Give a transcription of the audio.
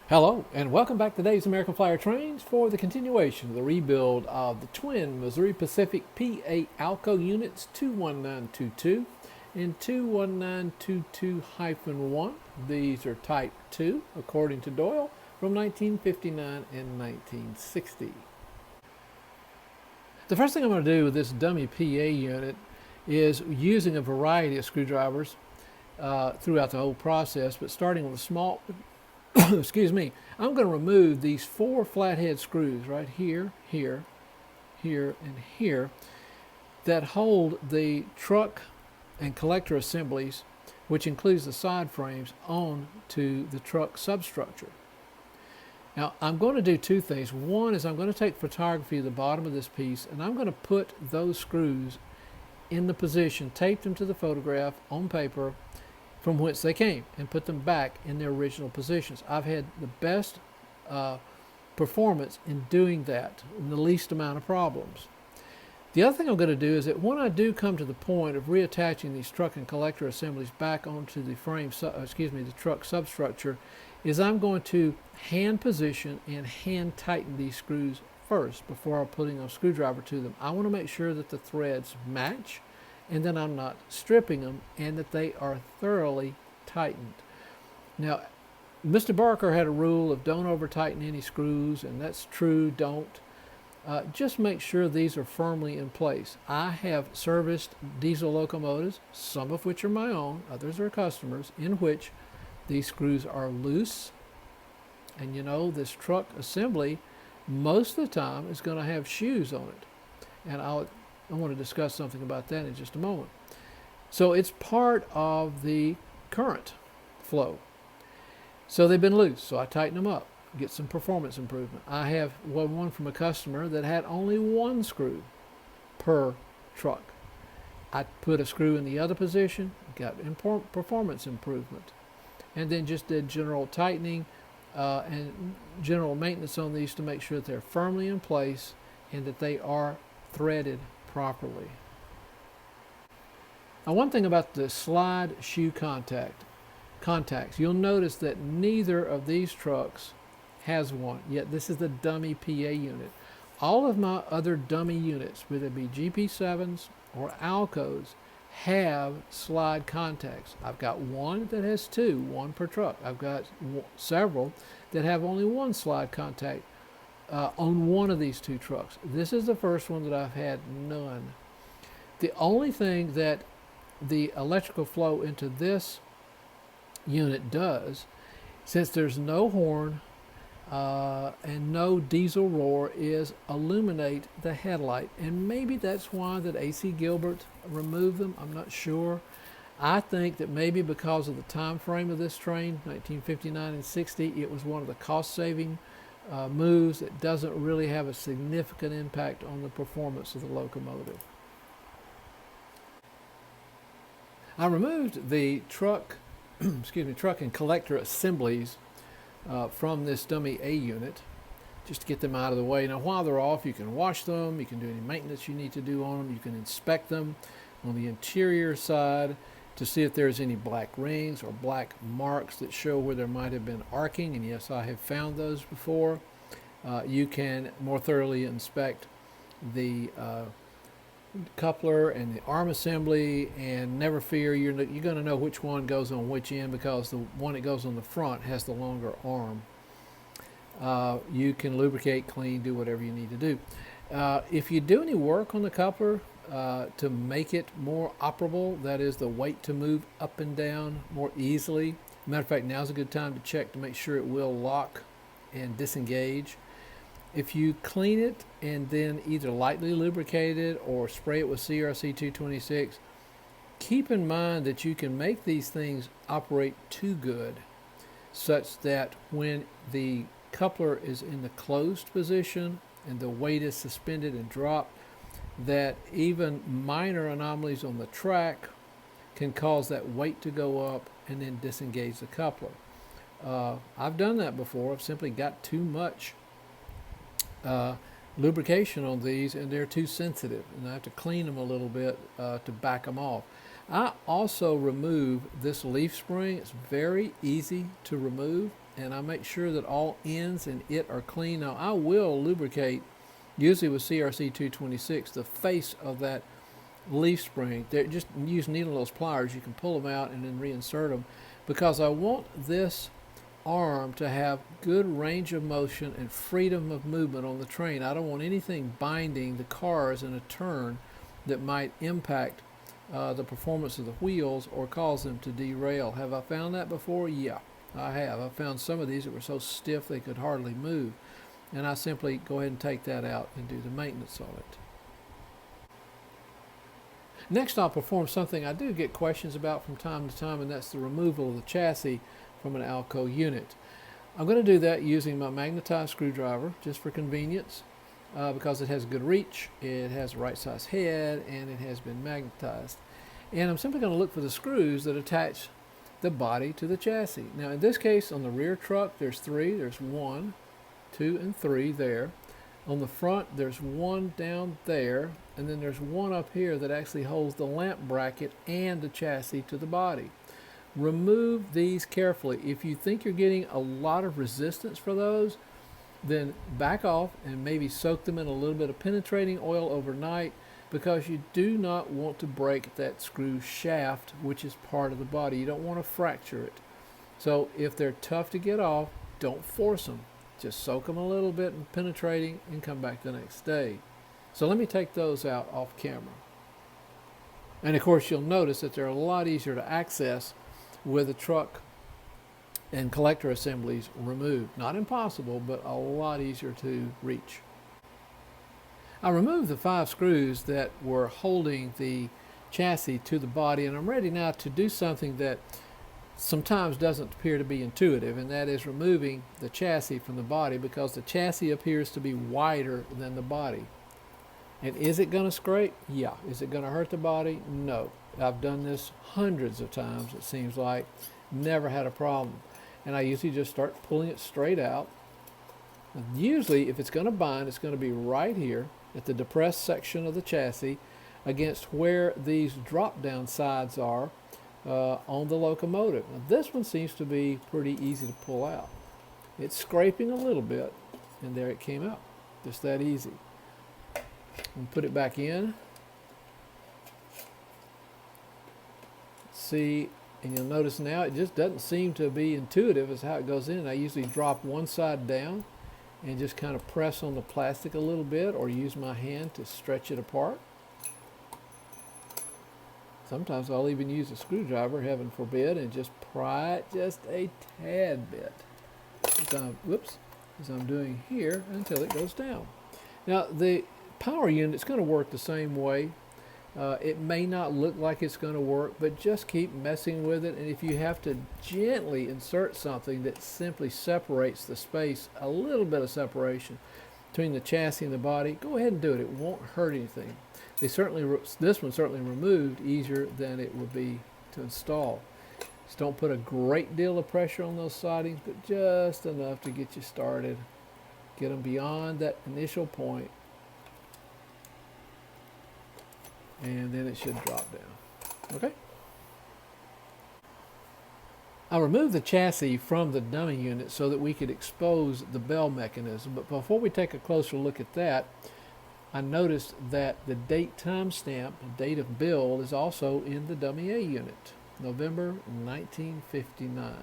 Hello, and welcome back to Dave's American Flyer Trains for the continuation of the rebuild of the twin Missouri Pacific P8 Alco units 21922 and 21922-1. These are Type 2, according to Doyle, from 1959 and 1960. The first thing I'm going to do with this dummy PA unit is using a variety of screwdrivers throughout the whole process, but starting with a small excuse me, I'm going to remove these 4 flathead screws right here, here, here, and here that hold the truck and collector assemblies, which includes the side frames, onto the truck substructure. Now, I'm going to do 2 things. One is I'm going to take photography of the bottom of this piece, and I'm going to put those screws in the position, tape them to the photograph on paper, from whence they came, and put them back in their original positions. I've had the best performance in doing that, and the least amount of problems. The other thing I'm going to do is that when I do come to the point of reattaching these truck and collector assemblies back onto the the truck substructure, is I'm going to hand position and hand tighten these screws first before I'm putting a screwdriver to them. I want to make sure that the threads match, and then I'm not stripping them, and that they are thoroughly tightened. Now, Mr. Barker had a rule of don't over tighten any screws, and that's true, don't. Just make sure these are firmly in place. I have serviced diesel locomotives, some of which are my own, others are customers, in which these screws are loose. And you know, this truck assembly, most of the time, is going to have shoes on it. And I want to discuss something about that in just a moment. So it's part of the current flow. So they've been loose, so I tighten them up, get some performance improvement. I have one from a customer that had only 1 screw per truck. I put a screw in the other position, got performance improvement, and then just did general tightening and general maintenance on these to make sure that they're firmly in place and that they are threaded properly. Now, one thing about the slide shoe contacts, you'll notice that neither of these trucks has one, yet this is the dummy PA unit. All of my other dummy units, whether it be GP7s or Alcos, have slide contacts. I've got one that has 2, 1 per truck. I've got several that have only 1 slide contact on one of these 2 trucks. This is the first one that I've had none. The only thing that the electrical flow into this unit does, since there's no horn and no diesel roar, is illuminate the headlight. And maybe that's why that AC Gilbert removed them. I'm not sure. I think that maybe because of the time frame of this train, 1959 and 60, it was one of the cost-saving moves that doesn't really have a significant impact on the performance of the locomotive. I removed the truck and collector assemblies from this dummy A unit just to get them out of the way. Now, while they're off, you can wash them, you can do any maintenance you need to do on them, you can inspect them on the interior side to see if there's any black rings or black marks that show where there might have been arcing, and yes, I have found those before. You can more thoroughly inspect the coupler and the arm assembly, and never fear, you're going to know which one goes on which end, because the one that goes on the front has the longer arm. You can lubricate, clean, do whatever you need to do. If you do any work on the coupler to make it more operable, that is, the weight to move up and down more easily. Matter of fact, now's a good time to check to make sure it will lock and disengage. If you clean it and then either lightly lubricate it or spray it with CRC 226, keep in mind that you can make these things operate too good, such that when the coupler is in the closed position and the weight is suspended and dropped, that even minor anomalies on the track can cause that weight to go up and then disengage the coupler. I've done that before. I've simply got too much lubrication on these, and they're too sensitive, and I have to clean them a little bit to back them off. I also remove this leaf spring. It's very easy to remove, and I make sure that all ends in it are clean. Now I will lubricate, usually with CRC 226, the face of that leaf spring. Just use needle nose pliers. You can pull them out and then reinsert them, because I want this arm to have good range of motion and freedom of movement on the train. I don't want anything binding the cars in a turn that might impact the performance of the wheels or cause them to derail. Have I found that before? Yeah, I have. I found some of these that were so stiff they could hardly move, and I simply go ahead and take that out and do the maintenance on it. Next, I'll perform something I do get questions about from time to time, and that's the removal of the chassis from an Alco unit. I'm going to do that using my magnetized screwdriver, just for convenience, because it has good reach, it has the right size head, and it has been magnetized. And I'm simply going to look for the screws that attach the body to the chassis. Now in this case, on the rear truck, there's three. There's 1, 2, and 3 there. On the front, there's one down there, and then there's one up here that actually holds the lamp bracket and the chassis to the body. Remove these carefully. If you think you're getting a lot of resistance for those, then back off and maybe soak them in a little bit of penetrating oil overnight, because you do not want to break that screw shaft, which is part of the body. You don't want to fracture it. So if they're tough to get off, don't force them. Just soak them a little bit in penetrating and come back the next day. So let me take those out off camera. And of course you'll notice that they're a lot easier to access with the truck and collector assemblies removed. Not impossible, but a lot easier to reach. I removed the 5 screws that were holding the chassis to the body, and I'm ready now to do something that sometimes doesn't appear to be intuitive, and that is removing the chassis from the body, because the chassis appears to be wider than the body. And is it going to scrape? Yeah. Is it going to hurt the body? No. I've done this hundreds of times, it seems like. Never had a problem. And I usually just start pulling it straight out. And usually, if it's going to bind, it's going to be right here at the depressed section of the chassis against where these drop-down sides are on the locomotive. Now, this one seems to be pretty easy to pull out. It's scraping a little bit, and there it came out. Just that easy. And put it back in. See, and you'll notice now it just doesn't seem to be intuitive as how it goes in. I usually drop one side down and just kind of press on the plastic a little bit, or use my hand to stretch it apart. Sometimes I'll even use a screwdriver, heaven forbid, and just pry it just a tad bit, as I'm doing here, until it goes down. Now the power unit is going to work the same way. It may not look like it's going to work, but just keep messing with it. And if you have to gently insert something that simply separates the space, a little bit of separation between the chassis and the body, go ahead and do it. It won't hurt anything. This one certainly removed easier than it would be to install. Just don't put a great deal of pressure on those sidings, but just enough to get you started. Get them beyond that initial point, and then it should drop down. Okay? I removed the chassis from the dummy unit so that we could expose the bell mechanism. But before we take a closer look at that, I noticed that the date timestamp, date of build, is also in the dummy A unit, November 1959.